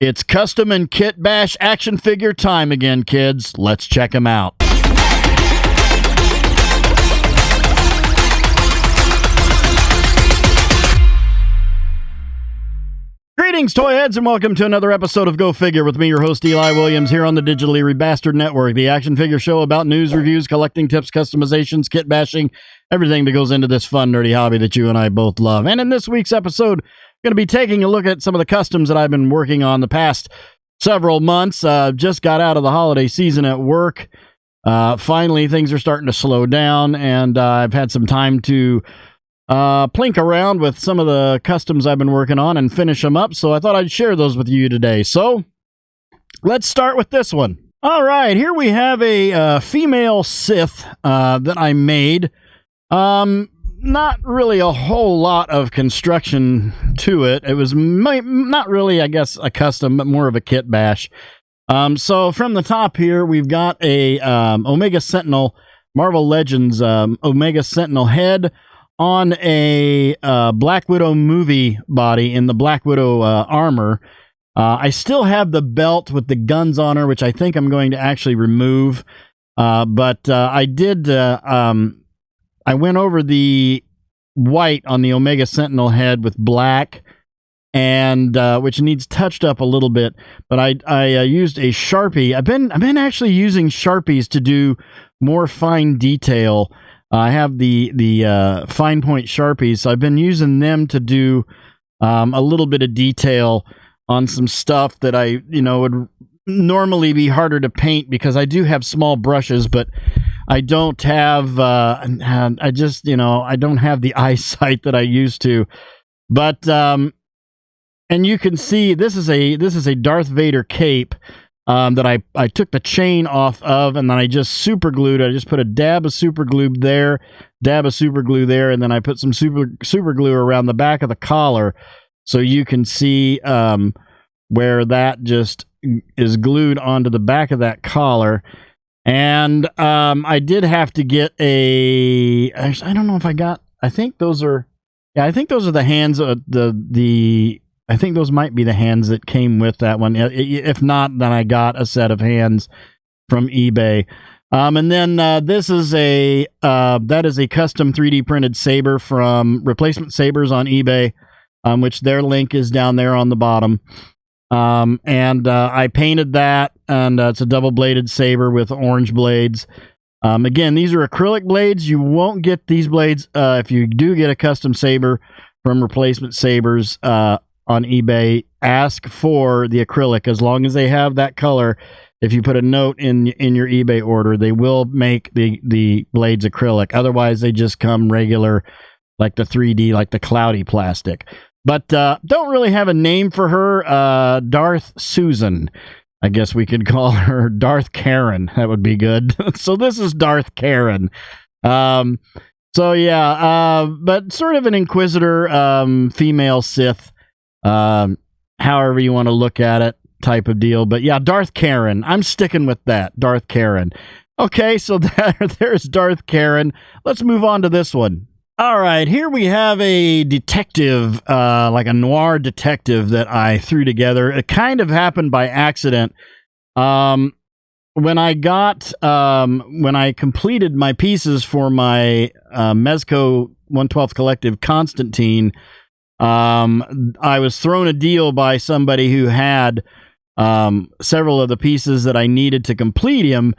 It's custom and Kitbash action figure time again, kids. Let's check them out. Greetings, toy heads, and welcome to another episode of Go Figure with me, your host, Eli Williams, here on the digitally Rebastard Network, the action figure show about news, reviews, collecting tips, customizations, kit bashing, everything that goes into this fun, nerdy hobby that you and I both love. And in this week's episode, I'm going to be taking a look at some of the customs that I've been working on the past several months. Just got out of the holiday season at work. Finally, things are starting to slow down, and I've had some time to plink around with some of the customs I've been working on and finish them up, so I thought I'd share those with you today. So, let's start with this one. All right, here we have a female Sith that I made. Not really a whole lot of construction to it. It was not really, I guess, a custom, but more of a kit bash. So from the top here, we've got a Omega Sentinel, Marvel Legends Omega Sentinel head on a Black Widow movie body in the Black Widow armor. I still have the belt with the guns on her, which I think I'm going to actually remove. But I did... I went over the white on the Omega Sentinel head with black, and which needs touched up a little bit. But I used a Sharpie. I've been actually using Sharpies to do more fine detail. I have the fine point Sharpies, so I've been using them to do a little bit of detail on some stuff that I would normally be harder to paint because I do have small brushes, but I don't have, I don't have the eyesight that I used to. But, and you can see, this is a Darth Vader cape that I took the chain off of, and then I just super glued. I just put a dab of super glue there, dab of super glue there, and then I put some super glue around the back of the collar, so you can see where that just is glued onto the back of that collar. And I did have to get actually, I don't know if I got, I think those are the hands of I think those might be the hands that came with that one. If not, then I got a set of hands from eBay. And then this is that is a custom 3D printed saber from Replacement Sabers on eBay, which their link is down there on the bottom. And I painted that, and it's a double-bladed saber with orange blades. Again, these are acrylic blades. You won't get these blades if you do get a custom saber from Replacement Sabers on eBay. Ask for the acrylic as long as they have that color. If you put a note in your eBay order, they will make the blades acrylic. Otherwise, they just come regular, like the 3D, like the cloudy plastic. But don't really have a name for her. Darth Susan. I guess we could call her Darth Karen. That would be good. So this is Darth Karen. So yeah, but sort of an Inquisitor, female Sith, however you want to look at it, type of deal. But yeah, Darth Karen. I'm sticking with that, Darth Karen. Okay, so there's Darth Karen. Let's move on to this one. All right, here we have a detective, like a noir detective that I threw together. It kind of happened by accident. When I completed my pieces for my Mezco 1/12 Collective Constantine, I was thrown a deal by somebody who had several of the pieces that I needed to complete him,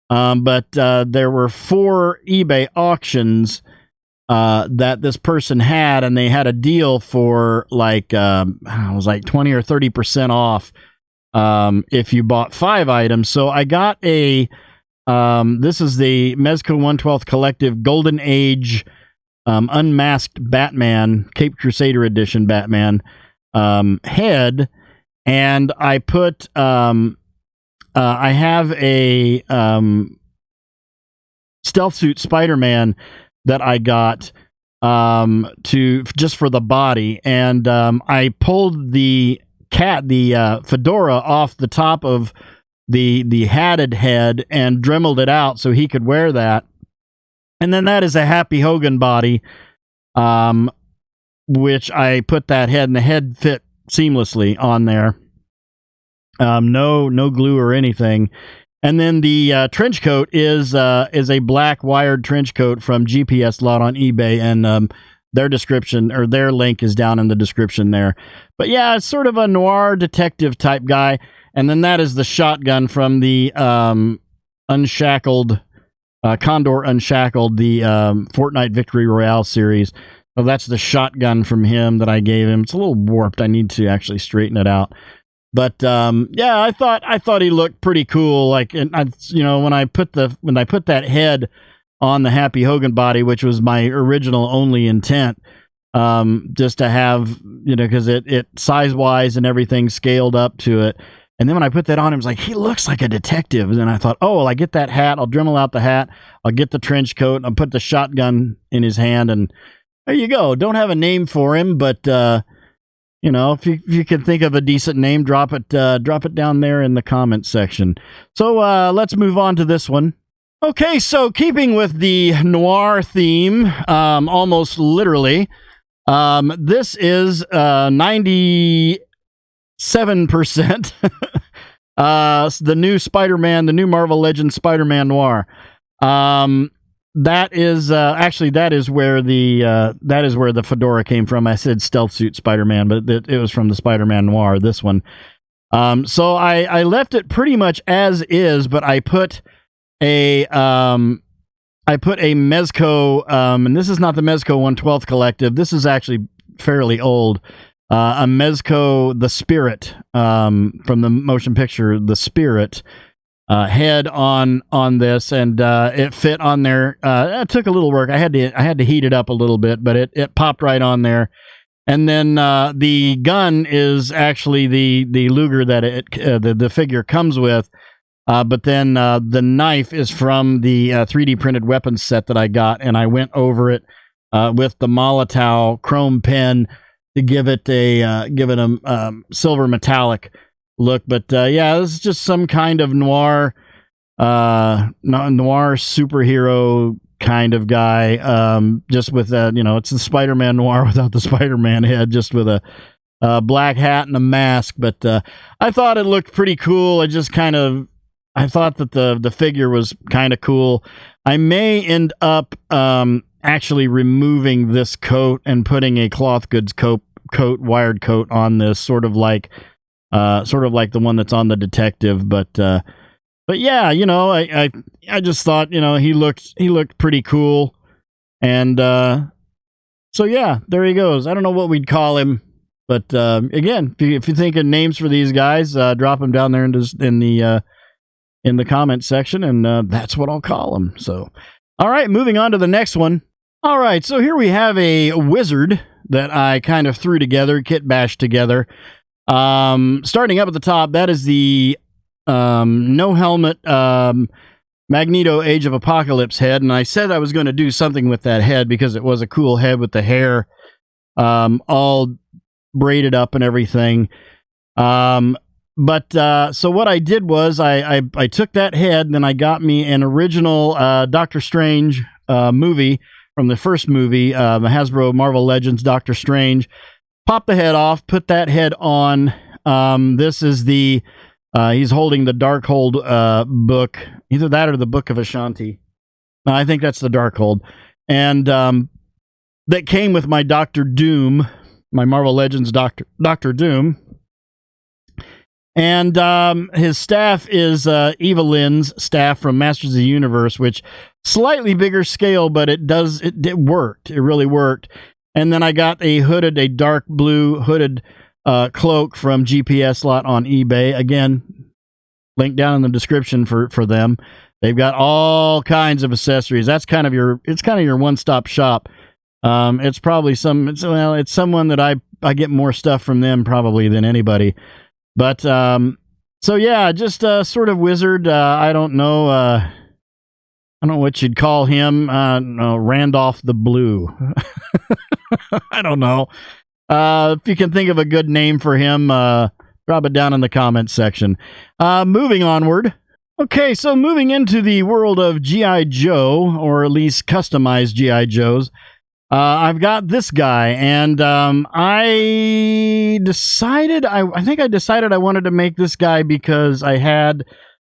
but there were 4 eBay auctions that this person had, and they had a deal for like it was like 20 or 30% off if you bought 5 items. So I got this is the Mezco 1/12 Collective Golden Age Unmasked Batman, Cape Crusader Edition Batman head, and I put I have a stealth suit Spider-Man that I got just for the body, and I pulled the fedora off the top of the hatted head and dremeled it out so he could wear that. And then that is a Happy Hogan body, which I put that head, and the head fit seamlessly on there. No glue or anything. And then the trench coat is a black wired trench coat from GPS Lot on eBay, and their description or their link is down in the description there. But yeah, it's sort of a noir detective type guy. And then that is the shotgun from the Unshackled, Condor Unshackled, the Fortnite Victory Royale series. So that's the shotgun from him that I gave him. It's a little warped. I need to actually straighten it out. But yeah, I thought he looked pretty cool. Like, and when I put that head on the Happy Hogan body, which was my original only intent, just to have, because it size wise and everything scaled up to it. And then when I put that on, it was like, he looks like a detective. And then I thought, oh, well, I get that hat. I'll Dremel out the hat. I'll get the trench coat. I'll put the shotgun in his hand. And there you go. Don't have a name for him, but, if you can think of a decent name, drop it down there in the comments section. So let's move on to this one. Okay, so keeping with the noir theme, almost literally, this is 97%. The new Spider-Man, the new Marvel Legends Spider-Man Noir. That is where the fedora came from. I said stealth suit Spider-Man, but it was from the Spider-Man Noir, this one. So I left it pretty much as is, but I put a Mezco, and this is not the Mezco 1/12 collective. This is actually fairly old. A Mezco The Spirit, from the motion picture The Spirit, head on this, and it fit on there. It took a little work. I had to heat it up a little bit, but it popped right on there. And then the gun is actually the Luger that the figure comes with. But then the knife is from the 3D printed weapons set that I got, and I went over it with the Molotov chrome pen to give it a silver metallic look. But yeah, this is just some kind of noir superhero kind of guy. Just with it's the Spider-Man Noir without the Spider-Man head, just with a black hat and a mask. But I thought it looked pretty cool. I thought that the figure was kind of cool. I may end up actually removing this coat and putting a cloth goods coat, wired coat on this, sort of like the one that's on the detective. But yeah, I just thought, he looked pretty cool. And so yeah, there he goes. I don't know what we'd call him, but again, if you think of names for these guys, drop them down there in the comment section, and that's what I'll call them. So, all right, moving on to the next one. All right, so here we have a wizard that I kind of threw together, Kitbash together. Starting up at the top, that is the no helmet Magneto Age of Apocalypse head, and I said I was going to do something with that head because it was a cool head with the hair all braided up and everything. But so what I did was I took that head, and then I got me an original Doctor Strange movie from the first movie, Hasbro Marvel Legends Doctor Strange. Pop the head off, put that head on. This is the he's holding the Darkhold book, either that or the Book of Ashanti. No, I think that's the Darkhold, and that came with my Doctor Doom, my Marvel Legends Doctor Doom. And his staff is Evelyn's staff from Masters of the Universe, which slightly bigger scale, but it worked. It really worked. And then I got a dark blue hooded cloak from GPS Lot on eBay. Again, link down in the description for them. They've got all kinds of accessories. It's kind of your one-stop shop. It's probably it's someone that I get more stuff from them probably than anybody. But, so yeah, just a sort of wizard. I don't know what you'd call him. No, Randolph the Blue. I don't know. If you can think of a good name for him, drop it down in the comments section. Moving onward. Okay, so moving into the world of G.I. Joe, or at least customized G.I. Joes. I've got this guy, and I decided I think I decided I wanted to make this guy because I had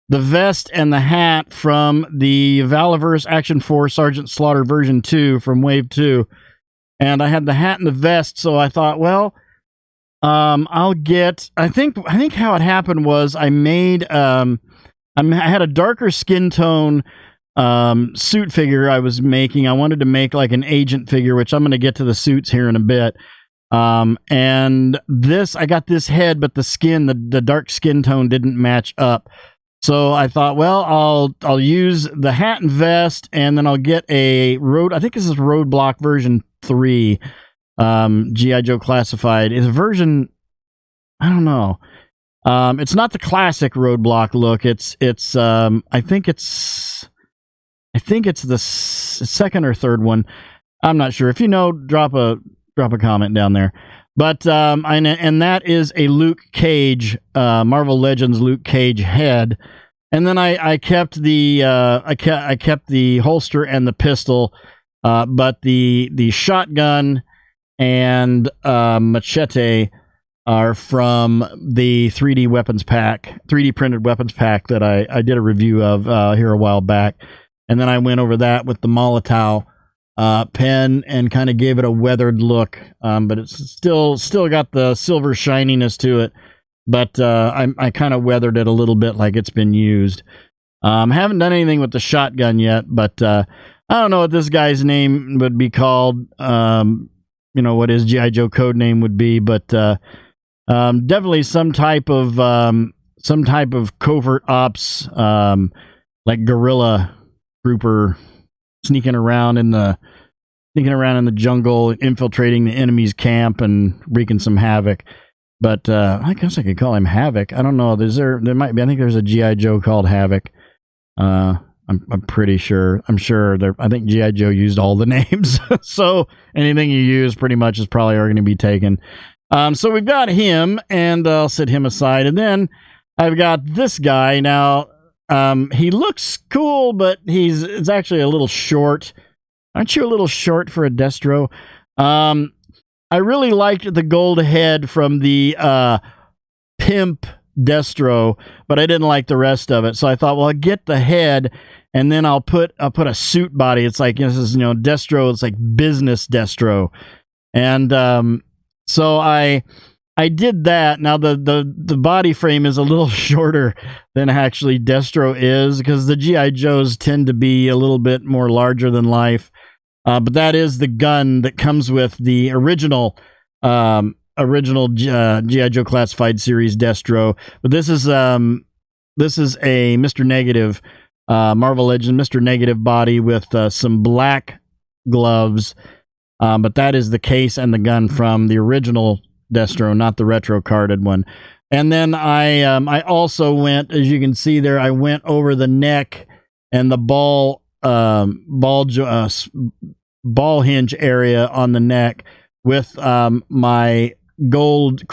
the vest and the hat from the valaverse Action 4 Sergeant Slaughter version 2 from Wave 2, and I had the hat and the vest, so I thought, well, I'll get. I think how it happened was I made I had a darker skin tone suit figure I was making. I wanted to make like an agent figure, which I'm going to get to the suits here in a bit. And this, I got this head, but the skin, the dark skin tone didn't match up. So I thought, well, I'll use the hat and vest, and then I'll get a I think this is Roadblock version 3, G.I. Joe Classified. It's a version, I don't know. It's not the classic Roadblock look. I think it's the second or third one. I'm not sure. If you know, drop a comment down there. But and that is a Luke Cage, Marvel Legends Luke Cage head. And then I kept the I kept the holster and the pistol, but the shotgun and machete are from the 3D weapons pack, 3D printed weapons pack that I did a review of here a while back. And then I went over that with the Molotov pen and kind of gave it a weathered look, but it's still got the silver shininess to it. But I kind of weathered it a little bit like it's been used. Haven't done anything with the shotgun yet, but I don't know what this guy's name would be called. What his G.I. Joe code name would be, but definitely some type of covert ops, like guerrilla grouper, sneaking around in the jungle, infiltrating the enemy's camp and wreaking some havoc. But I guess I could call him Havoc. I don't know. There might be. I think there's a G.I. Joe called Havoc. I'm pretty sure. I think G.I. Joe used all the names, so anything you use pretty much is probably going to be taken. So we've got him, and I'll set him aside, and then I've got this guy now. He looks cool, but it's actually a little short. Aren't you a little short for a Destro? I really liked the gold head from the Pimp Destro, but I didn't like the rest of it. So I thought, well, I'll get the head, and then I'll put a suit body. It's like, this is, Destro. It's like business Destro, and so I did that. Now the body frame is a little shorter than actually Destro is, because the G.I. Joes tend to be a little bit more larger than life. But that is the gun that comes with the original G.I. Joe Classified series Destro. But this is a Mr. Negative, Marvel Legend Mr. Negative body with some black gloves. But that is the case and the gun from the original Destro, not the retro carded one. And then I also went, as you can see there, I went over the neck and the ball hinge area on the neck with my gold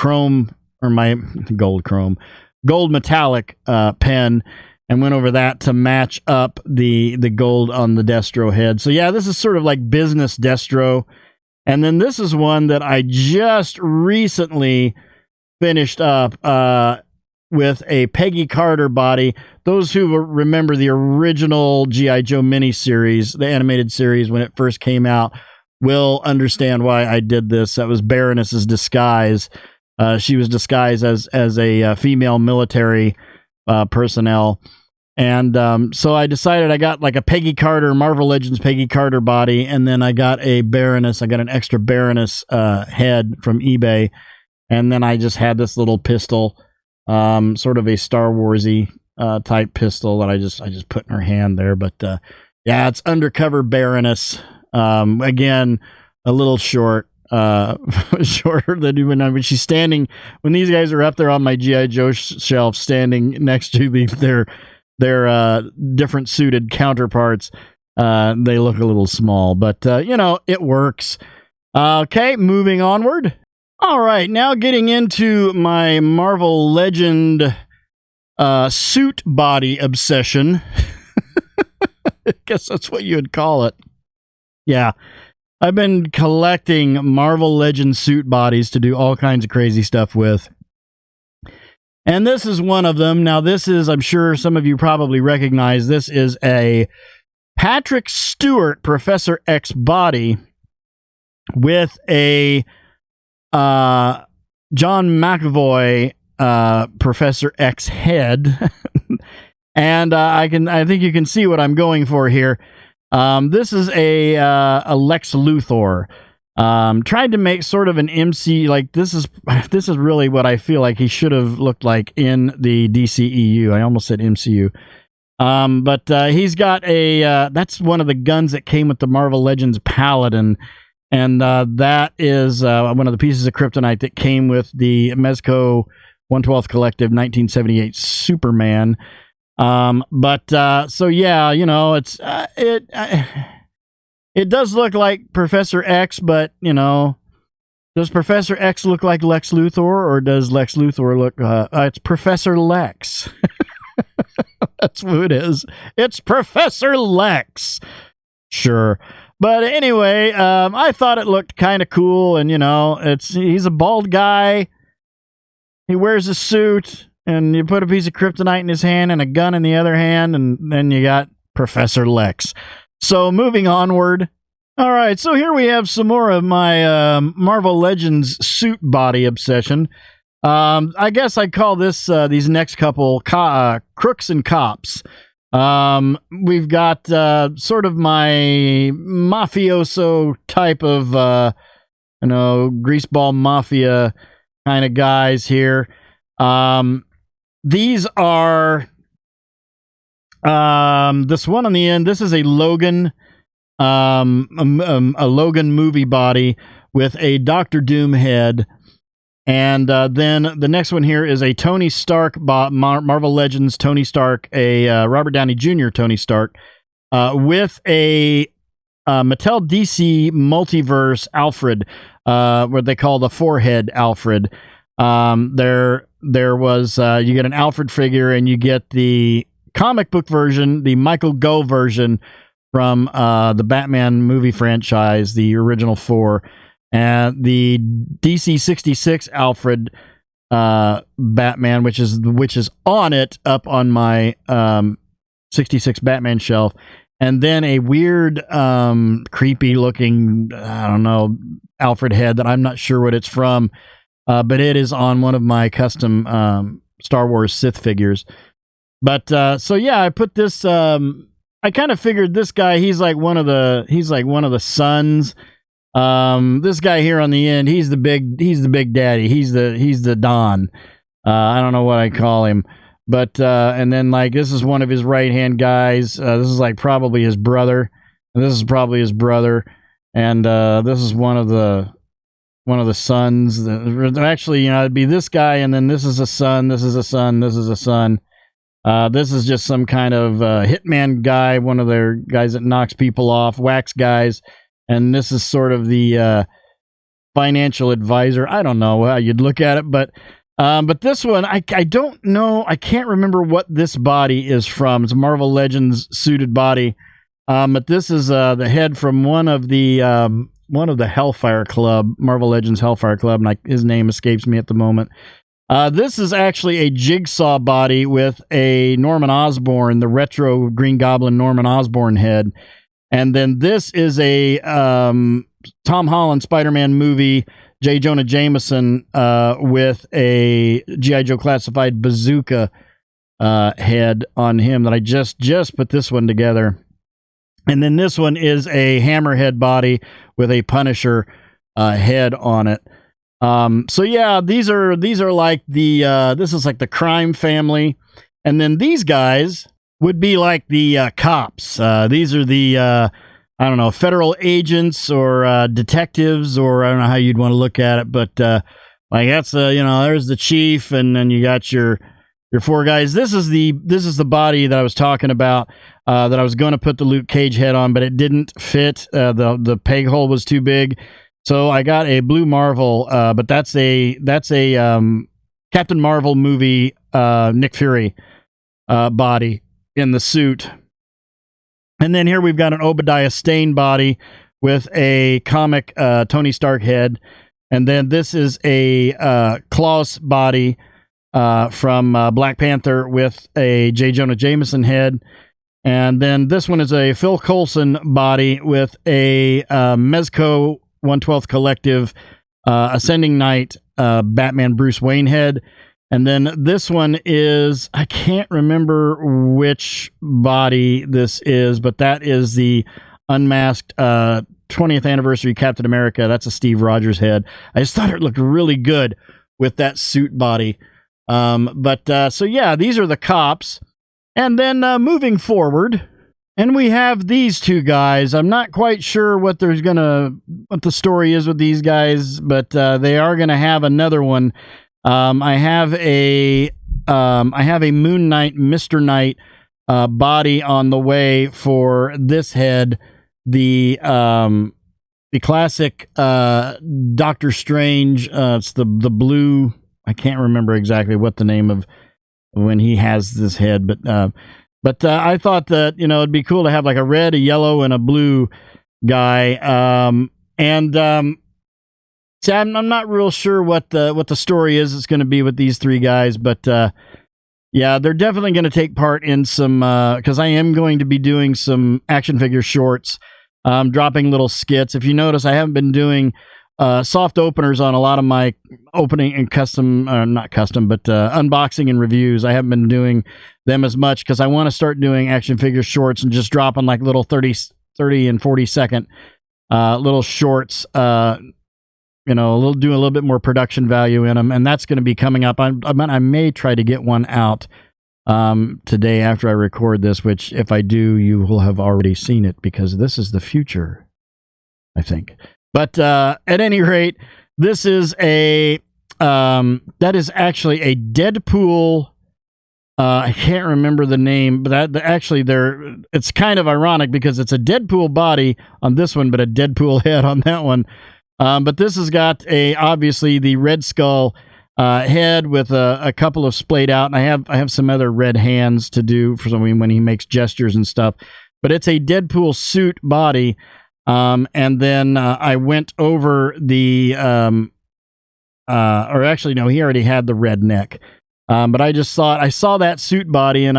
metallic pen, and went over that to match up the gold on the Destro head. So yeah, this is sort of like business Destro. And then this is one that I just recently finished up with a Peggy Carter body. Those who remember the original G.I. Joe miniseries, the animated series when it first came out, will understand why I did this. That was Baroness's disguise. She was disguised as a female military personnel. And so I decided I got like a Peggy Carter, Marvel Legends Peggy Carter body, and then I got a Baroness. I got an extra Baroness head from eBay, and then I just had this little pistol, sort of a Star Warsy type pistol that I just put in her hand there. But yeah, it's undercover Baroness. Again, a little short, shorter than when she's standing. When these guys are up there on my G.I. Joe shelf, standing next to their different suited counterparts, they look a little small, but it works. Okay, moving onward. All right, now getting into my Marvel Legend suit body obsession. I guess that's what you would call it. Yeah. I've been collecting Marvel Legends suit bodies to do all kinds of crazy stuff with. And this is one of them. Now, this is, I'm sure some of you probably recognize, this is a Patrick Stewart Professor X body with a John McAvoy Professor X head. And I think you can see what I'm going for here. This is a Lex Luthor. Tried to make sort of an MC, like this is really what I feel like he should have looked like in the DCEU. I almost said MCU. But he's got a that's one of the guns that came with the Marvel Legends Paladin, and that is one of the pieces of kryptonite that came with the Mezco 112th Collective 1978 Superman. So yeah, you know, it's it does look like Professor X, but you know, does Professor X look like Lex Luthor, or does Lex Luthor look it's Professor Lex? That's who it is. It's Professor Lex. Sure. But anyway, I thought it looked kind of cool, and you know, he's a bald guy. He wears a suit, and you put a piece of kryptonite in his hand and a gun in the other hand, and then you got Professor Lex. So moving onward. All right, so here we have some more of my Marvel Legends suit body obsession. I guess I call this these next couple crooks and cops. We've got sort of my mafioso type of greaseball mafia kind of guys here. These are this one on the end. This is a Logan, a Logan movie body with a Doctor Doom head. And then the next one here is a Tony Stark, Marvel Legends Tony Stark, a Robert Downey Jr. Tony Stark, with a Mattel DC Multiverse Alfred, what they call the forehead Alfred. There was, you get an Alfred figure, and you get the comic book version, the Michael Gough version from the Batman movie franchise, the original 4. And the DC 66 Alfred Batman, which is on it, up on my 66 Batman shelf, and then a weird, creepy looking, I don't know, Alfred head that I'm not sure what it's from, but it is on one of my custom Star Wars Sith figures. But so yeah, I put this. I kind of figured this guy. He's like one of the sons. This guy here on the end, he's the big daddy. He's the Don. I don't know what I call him, but and then like this is one of his right hand guys. This is like probably his brother. And this is probably his brother, and this is one of the sons. Actually, you know, it'd be this guy, and then this is a son. This is a son. This is a son. This is just some kind of hitman guy, one of their guys that knocks people off, wax guys. And this is sort of the financial advisor. I don't know how you'd look at it, but this one, I don't know. I can't remember what this body is from. It's a Marvel Legends suited body, but this is the head from one of the Hellfire Club, Marvel Legends Hellfire Club, and his name escapes me at the moment. This is actually a Jigsaw body with a Norman Osborn, the retro Green Goblin Norman Osborn head. And then this is a Tom Holland Spider-Man movie, J. Jonah Jameson, with a G.I. Joe classified bazooka head on him that I just put this one together. And then this one is a Hammerhead body with a Punisher head on it. So yeah, these are like this is like the crime family. And then these guys would be like the cops. These are the, I don't know, federal agents or detectives, or I don't know how you'd want to look at it, but like that's there's the chief, and then you got your 4 guys. This is the body that I was talking about, that I was going to put the Luke Cage head on, but it didn't fit. The peg hole was too big, so I got a Blue Marvel. But that's a Captain Marvel movie Nick Fury body in the suit. And then here we've got an Obadiah Stane body with a comic Tony Stark head. And then this is a Klaus body from Black Panther with a J. Jonah Jameson head. And then this one is a Phil Coulson body with a Mezco 1/12 Collective Ascending Knight Batman Bruce Wayne head. And then this one is, I can't remember which body this is, but that is the Unmasked 20th Anniversary Captain America. That's a Steve Rogers head. I just thought it looked really good with that suit body. So yeah, these are the cops. And then moving forward, and we have these two guys. I'm not quite sure what the story is with these guys, but they are gonna have another one. I have a Moon Knight, Mr. Knight body on the way for this head. The classic Doctor Strange. It's the blue. I can't remember exactly what the name of when he has this head, but I thought that it'd be cool to have like a red, a yellow, and a blue guy. See, I'm not real sure what the story is. It's going to be with these three guys, but yeah, they're definitely going to take part in some because I am going to be doing some action figure shorts, dropping little skits. If you notice, I haven't been doing soft openers on a lot of my opening and unboxing and reviews. I haven't been doing them as much because I want to start doing action figure shorts and just dropping like little 30 and 40 second little shorts, do a little bit more production value in them. And that's going to be coming up. I may try to get one out today after I record this, which if I do, you will have already seen it because this is the future, I think. But at any rate, this is that is actually a Deadpool. I can't remember the name, but it's kind of ironic because it's a Deadpool body on this one, but a Deadpool head on that one. But this has got obviously the Red Skull head with a couple of splayed out, and I have some other red hands to do for something when he makes gestures and stuff. But it's a Deadpool suit body. And then I went over he already had the red neck. But I saw that suit body, and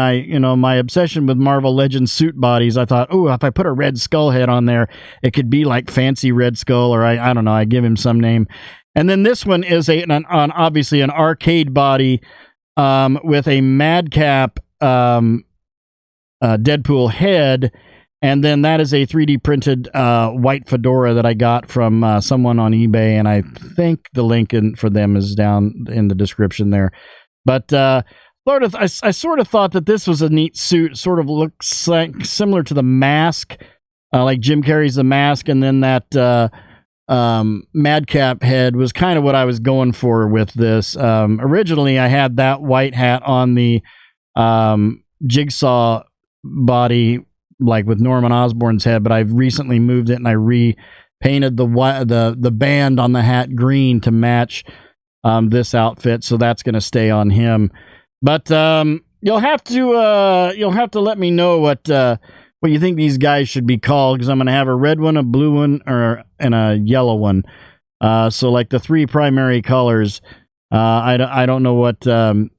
my obsession with Marvel Legends suit bodies, I thought, if I put a Red Skull head on there, it could be like Fancy Red Skull, or I don't know, I give him some name. And then this one is obviously an arcade body, with a Madcap, Deadpool head. And then that is a 3D printed white fedora that I got from someone on eBay, and I think the link for them is down in the description there. But I sort of thought that this was a neat suit. Sort of looks like similar to the Mask, like Jim Carrey's The Mask, and then that Madcap head was kind of what I was going for with this. Originally, I had that white hat on the Jigsaw body, like with Norman Osborn's head, but I've recently moved it and I repainted the band on the hat green to match this outfit, so that's going to stay on him. But you'll have to let me know what you think these guys should be called, because I'm going to have a red one, a blue one, and a yellow one. So like the three primary colors. I don't know what I'm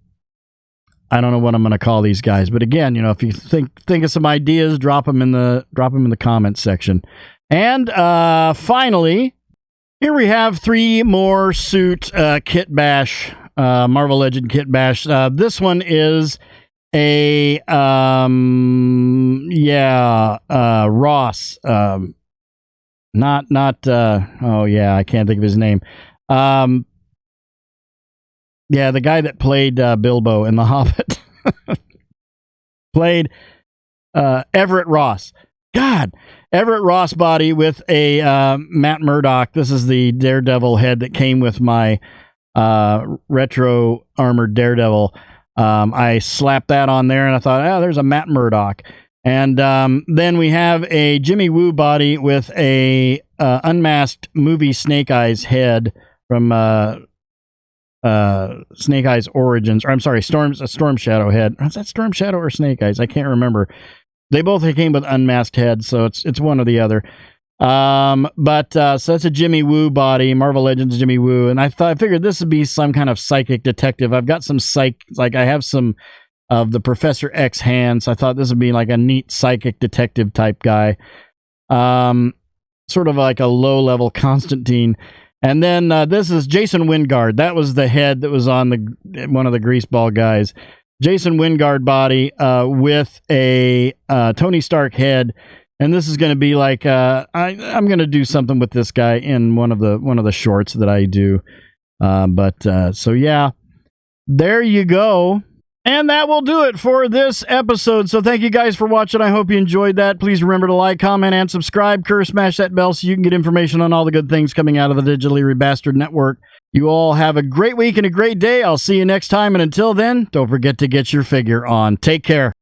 going to call these guys, but again, if you think of some ideas, drop them in the comments section. And finally, here we have three more suit Kitbash, Marvel Legend Kitbash. This one is a Ross. I can't think of his name. Yeah, the guy that played Bilbo in The Hobbit. Played Everett Ross. God, Everett Ross body with a Matt Murdock. This is the Daredevil head that came with my retro armored Daredevil. I slapped that on there, and I thought, there's a Matt Murdock. And then we have a Jimmy Woo body with a unmasked movie Snake Eyes head from Snake Eyes Origins, or I'm sorry, Storm Shadow head. Is that Storm Shadow or Snake Eyes? I can't remember. They both came with unmasked heads, so it's one or the other. So that's a Jimmy Woo body, Marvel Legends Jimmy Woo, and I figured this would be some kind of psychic detective. I've got some I have some of the Professor X hands. So I thought this would be like a neat psychic detective type guy. Sort of like a low-level Constantine. And then this is Jason Wingard. That was the head that was on one of the greaseball guys. Jason Wingard body with a Tony Stark head. And this is going to be like I'm going to do something with this guy in one of the shorts that I do. So yeah, there you go. And that will do it for this episode. So thank you guys for watching. I hope you enjoyed that. Please remember to like, comment, and subscribe. Smash that bell so you can get information on all the good things coming out of the Digitally Rebastard Network. You all have a great week and a great day. I'll see you next time. And until then, don't forget to get your figure on. Take care.